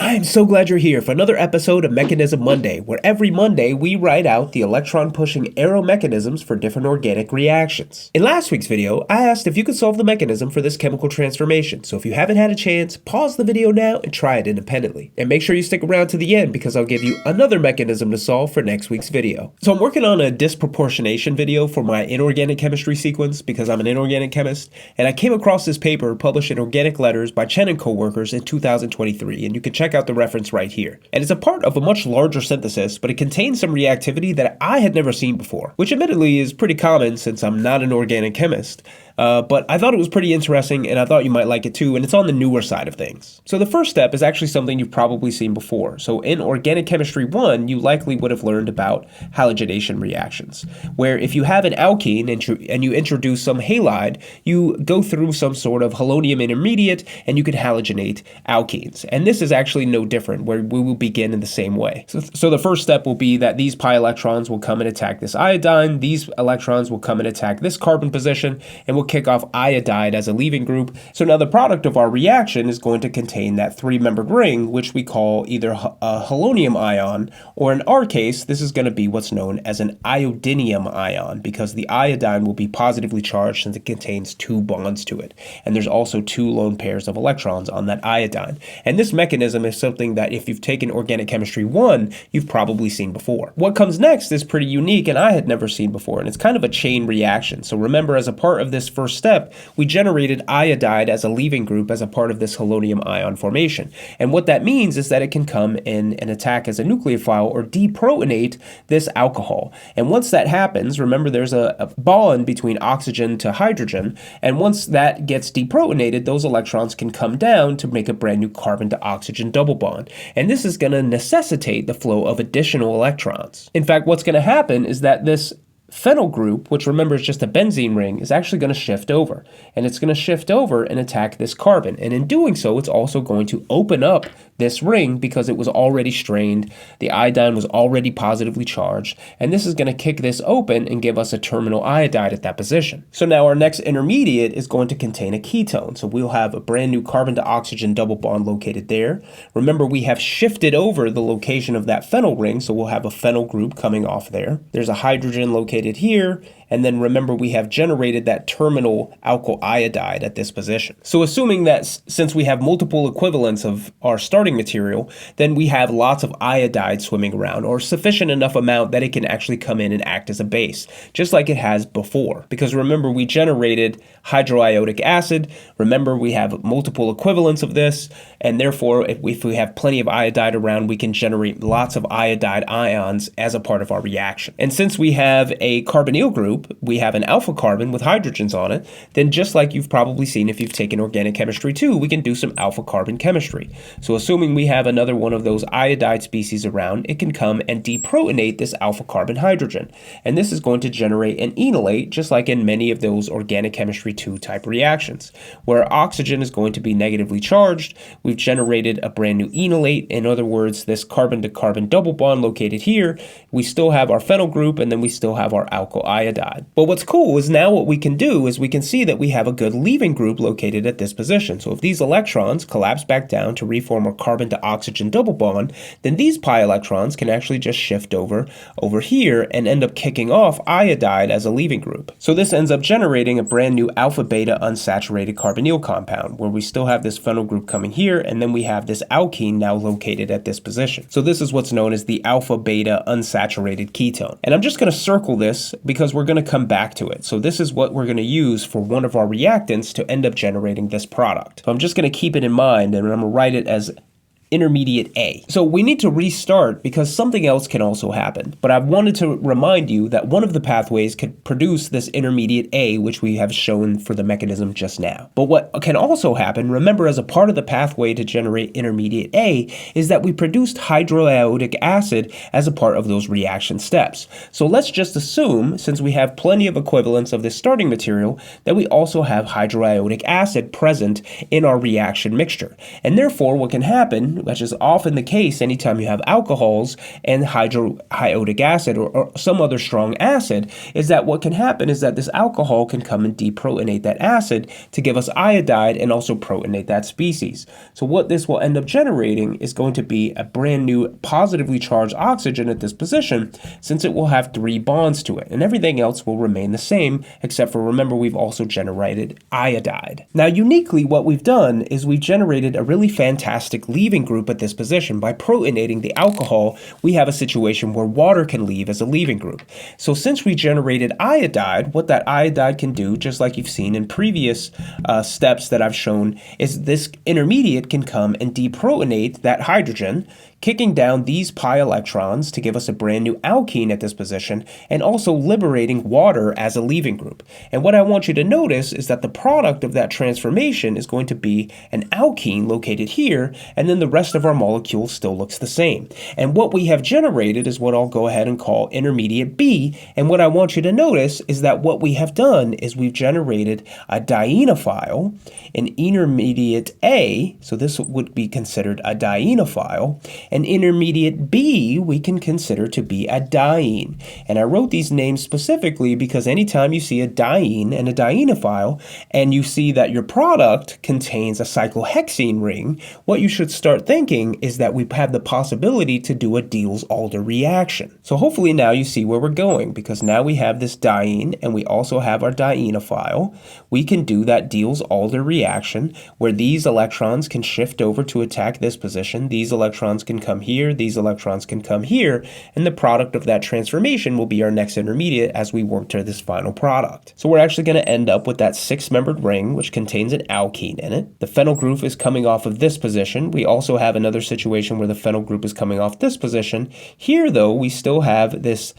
I'm so glad you're here for another episode of Mechanism Monday, where every Monday we write out the electron-pushing arrow mechanisms for different organic reactions. In last week's video, I asked if you could solve the mechanism for this chemical transformation, so if you haven't had a chance, pause the video now and try it independently. And make sure you stick around to the end because I'll give you another mechanism to solve for next week's video. So I'm working on a disproportionation video for my inorganic chemistry sequence because I'm an inorganic chemist, and I came across this paper published in Organic Letters by Chen and co-workers in 2023, and you can check out the reference right here. And it's a part of a much larger synthesis, but it contains some reactivity that I had never seen before, which admittedly is pretty common since I'm not an organic chemist. But I thought it was pretty interesting, and I thought you might like it too, and it's on the newer side of things. So the first step is actually something you've probably seen before. So in Organic Chemistry 1, you likely would have learned about halogenation reactions, where if you have an alkene and you introduce some halide, you go through some sort of halonium intermediate, and you can halogenate alkenes. And this is actually no different, where we will begin in the same way. So the first step will be that these pi electrons will come and attack this iodine, these electrons will come and attack this carbon position, and we'll kick off iodide as a leaving group. So now the product of our reaction is going to contain that three-membered ring, which we call either a halonium ion, or in our case, this is going to be what's known as an iodinium ion, because the iodine will be positively charged since it contains two bonds to it. And there's also two lone pairs of electrons on that iodine. And this mechanism is something that if you've taken Organic Chemistry 1, you've probably seen before. What comes next is pretty unique and I had never seen before, and it's kind of a chain reaction. So remember, as a part of this first step, we generated iodide as a leaving group as a part of this halonium ion formation. And what that means is that it can come in and attack as a nucleophile or deprotonate this alcohol. And once that happens, remember there's a bond between oxygen to hydrogen, and once that gets deprotonated, those electrons can come down to make a brand new carbon to oxygen double bond. And this is going to necessitate the flow of additional electrons. In fact, what's going to happen is that this phenyl group, which remember is just a benzene ring, is actually going to shift over. And it's going to shift over and attack this carbon. And in doing so, it's also going to open up this ring because it was already strained. The iodine was already positively charged. And this is going to kick this open and give us a terminal iodide at that position. So now our next intermediate is going to contain a ketone. So we'll have a brand new carbon to oxygen double bond located there. Remember, we have shifted over the location of that phenyl ring. So we'll have a phenyl group coming off there. There's a hydrogen located here, and then remember we have generated that terminal alkyl iodide at this position. So assuming that since we have multiple equivalents of our starting material, then we have lots of iodide swimming around, or sufficient enough amount that it can actually come in and act as a base, just like it has before. Because remember, we generated hydroiodic acid. Remember, we have multiple equivalents of this, and therefore if we have plenty of iodide around, we can generate lots of iodide ions as a part of our reaction. And since we have a carbonyl group, we have an alpha carbon with hydrogens on it, then just like you've probably seen if you've taken Organic Chemistry 2, we can do some alpha carbon chemistry. So assuming we have another one of those iodide species around, it can come and deprotonate this alpha carbon hydrogen. And this is going to generate an enolate, just like in many of those Organic Chemistry 2 type reactions, where oxygen is going to be negatively charged. We've generated a brand new enolate. In other words, this carbon to carbon double bond located here, we still have our phenyl group, and then we still have our alkyl iodide. But what's cool is now what we can do is we can see that we have a good leaving group located at this position. So if these electrons collapse back down to reform a carbon to oxygen double bond, then these pi electrons can actually just shift over here and end up kicking off iodide as a leaving group. So this ends up generating a brand new alpha beta unsaturated carbonyl compound, where we still have this phenyl group coming here, and then we have this alkene now located at this position. So this is what's known as the alpha beta unsaturated ketone. And I'm just going to circle this because we're going to come back to it. So this is what we're going to use for one of our reactants to end up generating this product. So I'm just going to keep it in mind, and I'm going to write it as intermediate A. So we need to restart because something else can also happen. But I wanted to remind you that one of the pathways could produce this intermediate A, which we have shown for the mechanism just now. But what can also happen, remember, as a part of the pathway to generate intermediate A, is that we produced hydroiodic acid as a part of those reaction steps. So let's just assume, since we have plenty of equivalents of this starting material, that we also have hydroiodic acid present in our reaction mixture. And therefore, what can happen happen, which is often the case anytime you have alcohols and hydroiodic acid or some other strong acid, is that what can happen is that this alcohol can come and deprotonate that acid to give us iodide and also protonate that species. So what this will end up generating is going to be a brand new positively charged oxygen at this position, since it will have 3 bonds to it, and everything else will remain the same, except for, remember, we've also generated iodide. Now, uniquely, what we've done is we've generated a really fantastic leaving group at this position. By protonating the alcohol, we have a situation where water can leave as a leaving group. So since we generated iodide, what that iodide can do, just like you've seen in previous steps that I've shown, is this intermediate can come and deprotonate that hydrogen, kicking down these pi electrons to give us a brand new alkene at this position, and also liberating water as a leaving group. And what I want you to notice is that the product of that transformation is going to be an alkene located here, and then the rest of our molecule still looks the same. And what we have generated is what I'll go ahead and call intermediate B, and what I want you to notice is that what we have done is we've generated a dienophile, an intermediate A, so this would be considered a dienophile, an intermediate B we can consider to be a diene. And I wrote these names specifically because anytime you see a diene and a dienophile, and you see that your product contains a cyclohexene ring, what you should start thinking is that we have the possibility to do a Diels-Alder reaction. So hopefully now you see where we're going, because now we have this diene and we also have our dienophile. We can do that Diels-Alder reaction where these electrons can shift over to attack this position, these electrons can come here, these electrons can come here, and the product of that transformation will be our next intermediate as we work to this final product. So we're actually going to end up with that 6-membered ring, which contains an alkene in it. The phenyl group is coming off of this position. We also have another situation where the phenyl group is coming off this position. Here, though, we still have this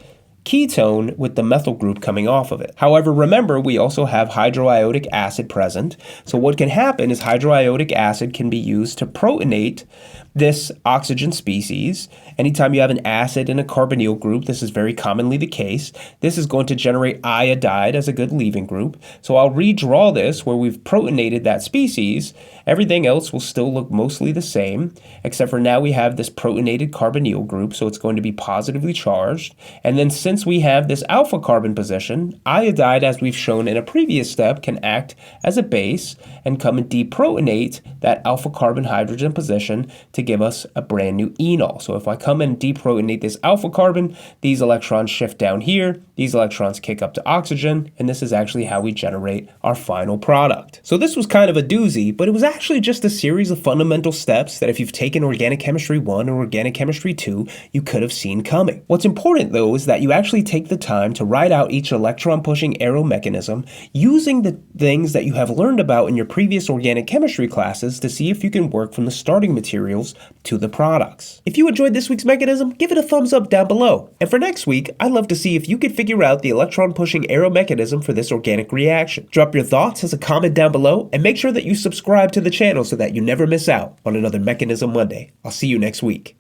ketone with the methyl group coming off of it. However, remember, we also have hydroiodic acid present. So what can happen is hydroiodic acid can be used to protonate this oxygen species. Anytime you have an acid and a carbonyl group, this is very commonly the case. This is going to generate iodide as a good leaving group. So I'll redraw this where we've protonated that species. Everything else will still look mostly the same, except for now we have this protonated carbonyl group, so it's going to be positively charged. And then since we have this alpha carbon position, iodide, as we've shown in a previous step, can act as a base and come and deprotonate that alpha carbon hydrogen position to give us a brand new enol. So if I come and deprotonate this alpha carbon, these electrons shift down here, these electrons kick up to oxygen, and this is actually how we generate our final product. So this was kind of a doozy, but it was actually just a series of fundamental steps that if you've taken Organic Chemistry 1 or Organic Chemistry 2, you could have seen coming. What's important though is that you actually take the time to write out each electron-pushing arrow mechanism using the things that you have learned about in your previous organic chemistry classes to see if you can work from the starting materials to the products. If you enjoyed this week's mechanism, give it a thumbs up down below. And for next week, I'd love to see if you could figure out the electron-pushing arrow mechanism for this organic reaction. Drop your thoughts as a comment down below, and make sure that you subscribe to the channel so that you never miss out on another Mechanism Monday. I'll see you next week.